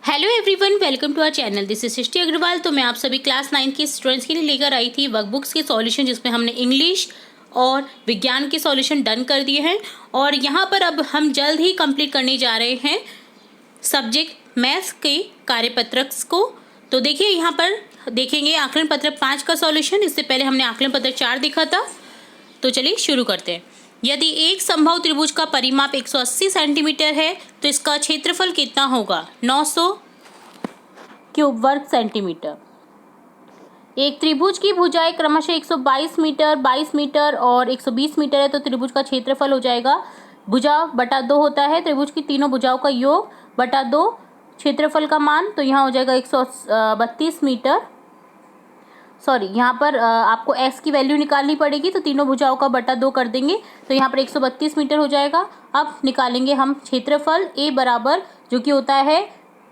Hello everyone, welcome to our channel. This is Srishti Agarwal. तो मैं आप सभी क्लास 9 के स्टूडेंट्स के लिए लेकर आई थी वर्कबुक्स के सॉल्यूशन, जिसमें हमने इंग्लिश और विज्ञान के सॉल्यूशन डन कर दिए हैं। और यहाँ पर अब हम जल्द ही कंप्लीट करने जा रहे हैं सब्जेक्ट मैथ्स के कार्यपत्रक को। तो देखिए, यहाँ पर देखेंगे आकलन पत्रक 5 का सॉल्यूशन। इससे पहले हमने आकलन पत्रक 4 देखा था। तो चलिए शुरू करते हैं। यदि एक संभव त्रिभुज का परिमाप 180 सेंटीमीटर है तो इसका क्षेत्रफल कितना होगा? 900 क्यूब वर्ग सेंटीमीटर। एक त्रिभुज की भुजाएं क्रमशः 122 मीटर, 22 मीटर और 120 मीटर है तो त्रिभुज का क्षेत्रफल हो जाएगा, भुजा बटा 2 होता है त्रिभुज की तीनों भुजाओं का योग बटा 2 क्षेत्रफल का मान। तो यहाँ हो जाएगा 132 मीटर। सॉरी, यहाँ पर आपको s की वैल्यू निकालनी पड़ेगी, तो तीनों भुजाओं का बटा 2 कर देंगे तो यहाँ पर 132 मीटर हो जाएगा। अब निकालेंगे हम क्षेत्रफल a बराबर, जो कि होता है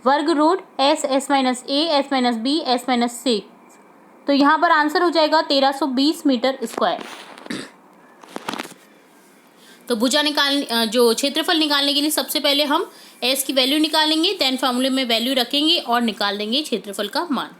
वर्ग root s s minus a s minus b s minus 6। तो यहाँ पर आंसर हो जाएगा 1320 मीटर स्क्वायर। तो भुजा जो क्षेत्रफल निकालने के लिए सबसे पहले हम s की वैल्यू निकालेंगे, देन फॉर्मूले में वैल्यू रखेंगे और निकाल देंगे क्षेत्रफल का मान।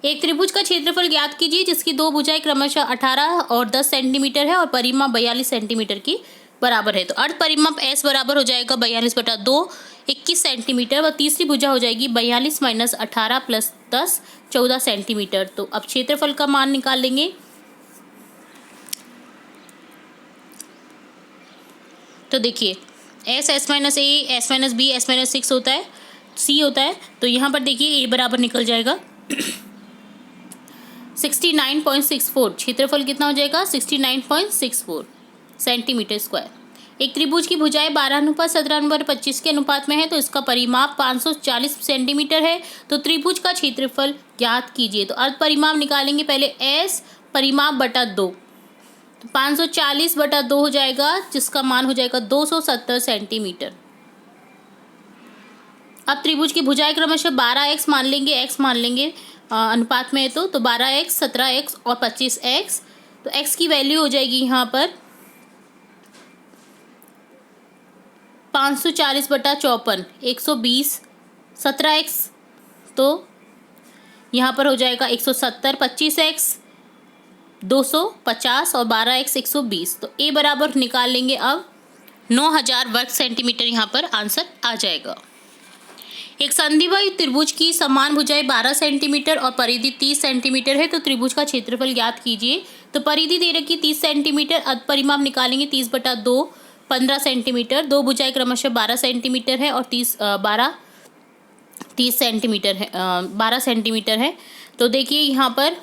एक त्रिभुज का क्षेत्रफल ज्ञात कीजिए जिसकी दो भुजाएं क्रमशः 18 और 10 सेंटीमीटर है और परिमाप 42 सेंटीमीटर की बराबर है। तो अर्ध परिमाप s बराबर हो जाएगा 42 बटा 2, 21 सेंटीमीटर। व तीसरी भुजा हो जाएगी 42 माइनस 18 प्लस 10, 14 सेंटीमीटर। तो अब क्षेत्रफल का मान निकाल लेंगे। तो देखिए, s minus a, s minus b, s minus 6 होता है, c होता है। तो यहाँ पर देखिए a बराबर निकल जाएगा 69.64। क्षेत्रफल कितना हो जाएगा? 69.64 सेंटीमीटर स्क्वायर। एक त्रिभुज की भुजाएं 12:17:25 के अनुपात में है तो इसका परिमाप 540 सेंटीमीटर है। तो त्रिभुज का क्षेत्रफल ज्ञात कीजिए। तो अर्ध परिमाप निकालेंगे पहले s परिमाप बटा 2, तो 540 बटा 2 हो जाएगा, जिसका मान हो जाएगा 270 सेंटीमीटर। अब त्रिभुज की भुजाएं क्रमशः 12x मान लेंगे, x मान लेंगे अनुपात में है तो 12x, 17x और 25x। तो x की वैल्यू हो जाएगी यहाँ पर 540 बटा 54, 120, 17x तो यहाँ पर हो जाएगा 170, 25x 250 और 12x 120। तो a बराबर निकाल लेंगे अब 9000 वर्ग सेंटीमीटर। यहाँ पर आंसर आ जाएगा। एक संधिवायु त्रिभुज की समान भुजाएं 12 सेंटीमीटर और परिधि 30 सेंटीमीटर है तो त्रिभुज का क्षेत्रफल ज्ञात कीजिए। तो परिधि दे रखी 30 सेंटीमीटर, अर्ध परिमाप निकालेंगे 30 बटा 2, 15 सेंटीमीटर। दो भुजाएं क्रमशः 12 सेंटीमीटर है और 30 सेंटीमीटर है, 12 सेंटीमीटर है। तो देखिए, यहाँ पर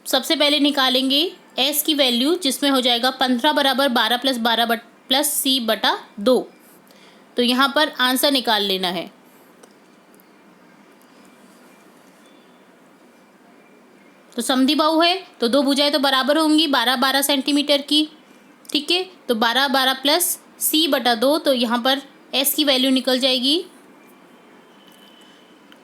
सबसे पहले निकालेंगे s की वैल्यू, जिसमें हो जाएगा 15 बराबर 12 प्लस 12 प्लस c बटा 2। तो यहाँ पर आंसर निकाल लेना है। तो समद्विबाहु है तो दो भुजाएं तो बराबर होंगी 12-12 सेंटीमीटर की, ठीक है। तो 12-12 प्लस c बटा 2, तो यहाँ पर s की वैल्यू निकल जाएगी,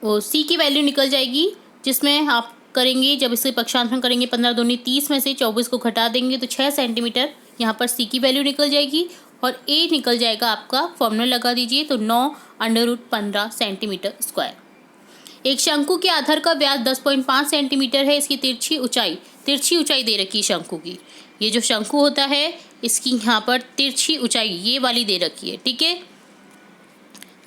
वो c की वैल्यू निकल जाएगी, जिसमें आप करेंगे जब इससे पक्षांतरण करेंगे 15 दूनी 30 में से 24 को घटा देंगे तो 6 सेंटीमीटर यहाँ पर c की वैल्यू निकल जाएगी और a निकल जाएगा आपका, फॉर्मूला लगा दीजिए, तो 9√15 सेंटीमीटर स्क्वायर। एक शंकु के आधार का व्यास 10.5 सेंटीमीटर है। इसकी तिरछी ऊंचाई दे रखी है शंकु की। ये जो शंकु होता है इसकी यहाँ पर तिरछी ऊंचाई ये वाली दे रखी है, ठीक है,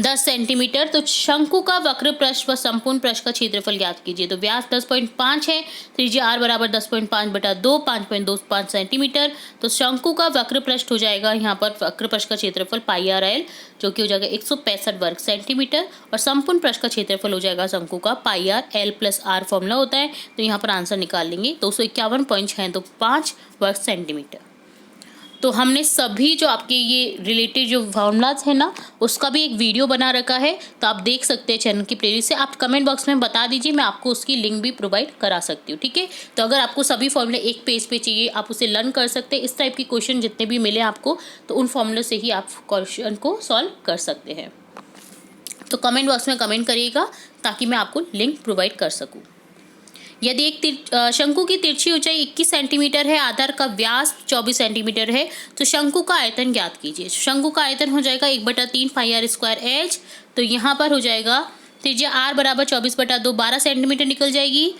10 सेंटीमीटर। तो शंकु का वक्र पृष्ठ व संपूर्ण पृष्ठ का क्षेत्रफल ज्ञात कीजिए। तो व्यास 10.5 है, त्रिज्या r बराबर 10.5 बटा 2, 5.25 सेंटीमीटर। तो शंकु का वक्र पृष्ठ हो जाएगा यहाँ पर वक्र पृष्ठ का क्षेत्रफल पाई आर एल, जो कि हो जाएगा 165 वर्ग सेंटीमीटर, और संपूर्ण पृष्ठ का क्षेत्रफल हो जाएगा शंकु का pi R L plus R formula होता है। तो यहाँ पर आंसर निकाल लेंगे 251.6 तो 5 वर्ग सेंटीमीटर। तो हमने सभी जो आपके ये रिलेटेड जो फॉर्मूलाज है ना, उसका भी एक वीडियो बना रखा है, तो आप देख सकते हैं चैनल की प्लेलिस्ट से। आप कमेंट बॉक्स में बता दीजिए, मैं आपको उसकी लिंक भी प्रोवाइड करा सकती हूँ, ठीक है। तो अगर आपको सभी फॉर्मूले एक पेज पे चाहिए, आप उसे लर्न कर सकते हैं। इस टाइप की क्वेश्चन जितने भी मिले आपको, तो उन फॉर्मूले से ही आप क्वेश्चन को सॉल्व कर सकते हैं। तो कमेंट बॉक्स में कमेंट करिएगा ताकि मैं आपको लिंक प्रोवाइड कर सकूँ। यदि एक शंकु की तिरछी ऊंचाई 21 सेंटीमीटर है, आधार का व्यास 24 सेंटीमीटर है, तो शंकु का आयतन ज्ञात कीजिए। शंकु का आयतन हो जाएगा 1/3 पाई आर स्क्वायर एच। तो यहाँ पर हो जाएगा त्रिज्या आर बराबर 24/2 12 सेंटीमीटर निकल जाएगी।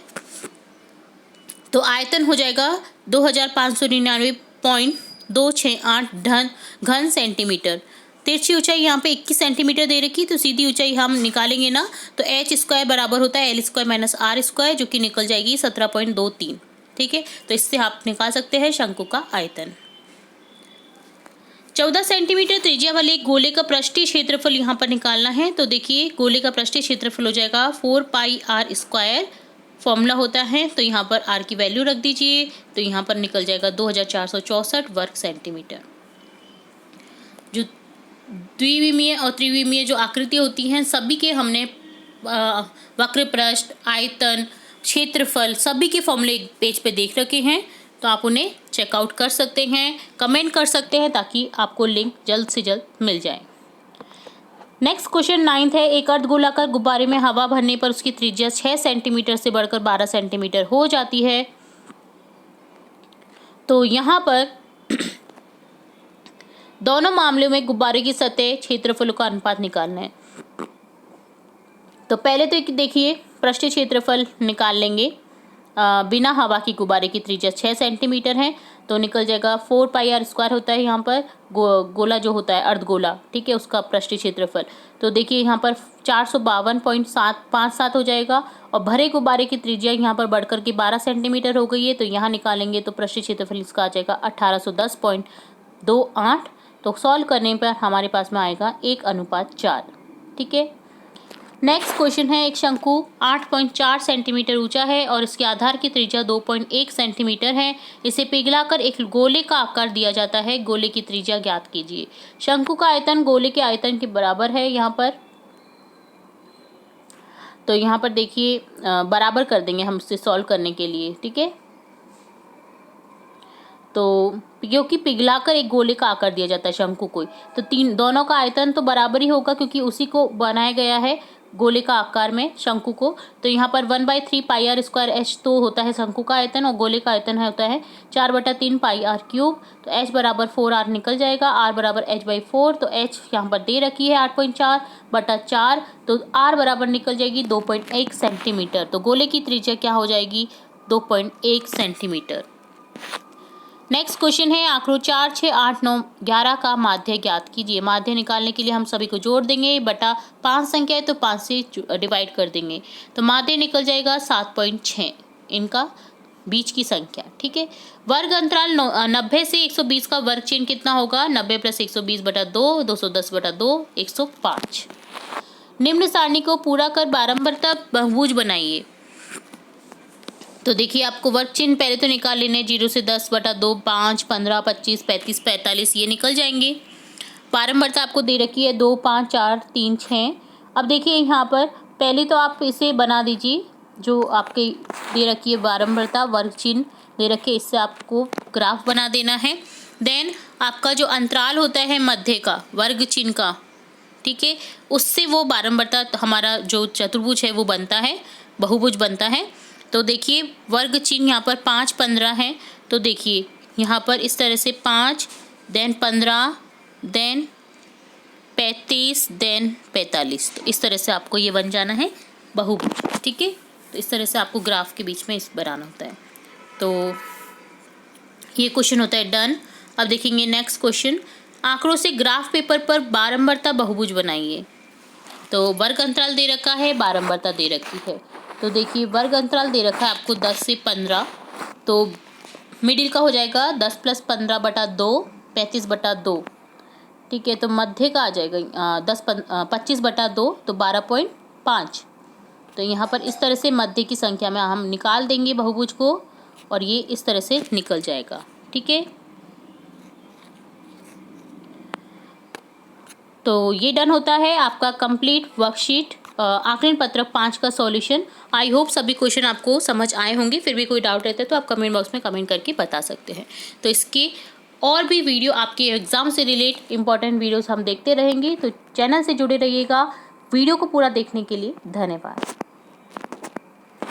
तो आयतन हो जाएगा 2599.268 घन सेंटीमीटर। तिरछी ऊंचाई यहाँ पे 21 सेंटीमीटर दे रखी, तो सीधी ऊंचाई हम निकालेंगे ना, तो एच स्क्वायर बराबर होता है L square minus R square, जो कि निकल जाएगी 17.23। ठीक है, तो इससे आप निकाल सकते हैं शंकु का आयतन। 14 सेंटीमीटर त्रिज्या वाले गोले का पृष्ठीय क्षेत्रफल यहाँ पर निकालना है। तो देखिए गोले का पृष्ठीय क्षेत्रफल हो जाएगा 4 पाई आर स्क्वायर, फॉर्मूला होता है। तो यहाँ पर आर की वैल्यू रख दीजिए, तो यहाँ पर निकल जाएगा 2464 वर्ग सेंटीमीटर। जो द्विविमीय और त्रिविमीय जो आकृतियाँ होती हैं सभी के हमने वक्र पृष्ठ, आयतन, क्षेत्रफल सभी के फॉर्मूले पेज पे देख रखे हैं, तो आप उन्हें चेकआउट कर सकते हैं, कमेंट कर सकते हैं, ताकि आपको लिंक जल्द से जल्द मिल जाए। नेक्स्ट क्वेश्चन 9th है। एक अर्धगोलाकार गुब्बारे में हवा भरने पर उसकी त्रिज्या 6 सेंटीमीटर से बढ़कर 12 सेंटीमीटर हो जाती है। तो यहाँ पर दोनों मामलों में गुब्बारे की सतह क्षेत्रफलों का अनुपात निकालना है। तो पहले तो देखिए पृष्ठीय क्षेत्रफल निकाल लेंगे। बिना हवा की गुब्बारे की त्रिज्या 6 सेंटीमीटर है, तो निकल जाएगा 4 पाई आर स्क्वायर होता है यहाँ पर गोला जो होता है अर्धगोला, ठीक है, उसका पृष्ठीय क्षेत्रफल। तो देखिए यहाँ पर 452.757 हो जाएगा, और भरे गुब्बारे की त्रिज्या यहाँ पर बढ़कर के 12 सेंटीमीटर हो गई है, तो यहाँ निकालेंगे तो पृष्ठीय क्षेत्रफल इसका आ जाएगा 1810.28। तो सॉल्व करने पर हमारे पास में आएगा 1:4। ठीक है। नेक्स्ट क्वेश्चन है। एक शंकु 8.4 सेंटीमीटर ऊंचा है और इसके आधार की त्रिज्या 2.1 सेंटीमीटर है। इसे पिघलाकर एक गोले का आकार दिया जाता है। गोले की त्रिज्या ज्ञात कीजिए। शंकु का आयतन गोले के आयतन के बराबर है यहाँ पर। तो यहाँ पर देखिए बराबर कर देंगे हम इससे सॉल्व करने के लिए। ठीक है, तो क्योंकि पिघलाकर एक गोले का आकार दिया जाता है शंकु को, तो दोनों का आयतन तो बराबर ही होगा, क्योंकि उसी को बनाया गया है गोले का आकार में शंकु को। तो यहाँ पर 1/3 पाई आर स्क्वायर एच तो होता है शंकु का आयतन, और गोले का आयतन होता है 4/3 पाई आर क्यूब। तो एच बराबर 4r निकल जाएगा, आर बराबर h/4। तो एच यहाँ पर दे रखी है 8.4/4, तो आर बराबर निकल जाएगी 2.1 सेंटीमीटर। तो गोले की त्रिज्या क्या हो जाएगी 2.1 सेंटीमीटर। नेक्स्ट क्वेश्चन है। आंकड़ों 4, 6, 8, 9, 11 का माध्य ज्ञात कीजिए। माध्य निकालने के लिए हम सभी को जोड़ देंगे, बटा 5 संख्या है तो 5 से डिवाइड कर देंगे, तो माध्य निकल जाएगा 7.6 इनका बीच की संख्या। ठीक है। वर्ग अंतराल 90 से 120 का वर्ग चिन्ह कितना होगा 90 + 120/2 210/2 105। निम्न सारणी को पूरा कर बारंबारता बहुभुज बनाइए। तो देखिए आपको वर्ग चिन्ह पहले तो निकाल लेने, 0 से 10/2 5 15 25 35 45 ये निकल जाएंगे। बारंबारता आपको दे रखी है 2 5 4 3 6। अब देखिए यहाँ पर पहले तो आप इसे बना दीजिए, जो आपके दे रखी है बारंबारता वर्ग चिन्ह दे रखे, इससे आपको ग्राफ बना देना है। देन आपका जो अंतराल होता है मध्य का वर्ग चिन्ह का, ठीक है, उससे वो बारंबारता हमारा जो चतुर्भुज है वो बनता है, बहुभुज बनता है। तो देखिए वर्ग चिन्ह यहाँ पर 5 15 है, तो देखिए यहाँ पर इस तरह से 5 देन 15 देन 35 देन 45, तो इस तरह से आपको ये बन जाना है बहुभुज। ठीक है, तो इस तरह से आपको ग्राफ के बीच में इस बनाना होता है। तो ये क्वेश्चन होता है डन। अब देखेंगे नेक्स्ट क्वेश्चन। आंकड़ों से ग्राफ पेपर पर बारंबारता बहुभुज बनाइए। तो वर्ग अंतराल दे रखा है, बारंबारता दे रखी है। तो देखिए वर्ग अंतराल दे रखा है आपको 10 से 15, तो मिडिल का हो जाएगा 10 + 15/2 35/2। ठीक है, तो मध्य का आ जाएगा 25/2 तो 12.5। तो यहाँ पर इस तरह से मध्य की संख्या में हम निकाल देंगे बहुभुज को, और ये इस तरह से निकल जाएगा। ठीक है, तो ये डन होता है आपका कंप्लीट वर्कशीट आकलन पत्रक 5 का सॉल्यूशन। आई होप सभी क्वेश्चन आपको समझ आए होंगे। फिर भी कोई डाउट रहता है तो आप कमेंट बॉक्स में कमेंट करके बता सकते हैं। तो इसकी और भी वीडियो आपके एग्जाम से रिलेट इंपॉर्टेंट वीडियोस हम देखते रहेंगे, तो चैनल से जुड़े रहिएगा। वीडियो को पूरा देखने के लिए धन्यवाद।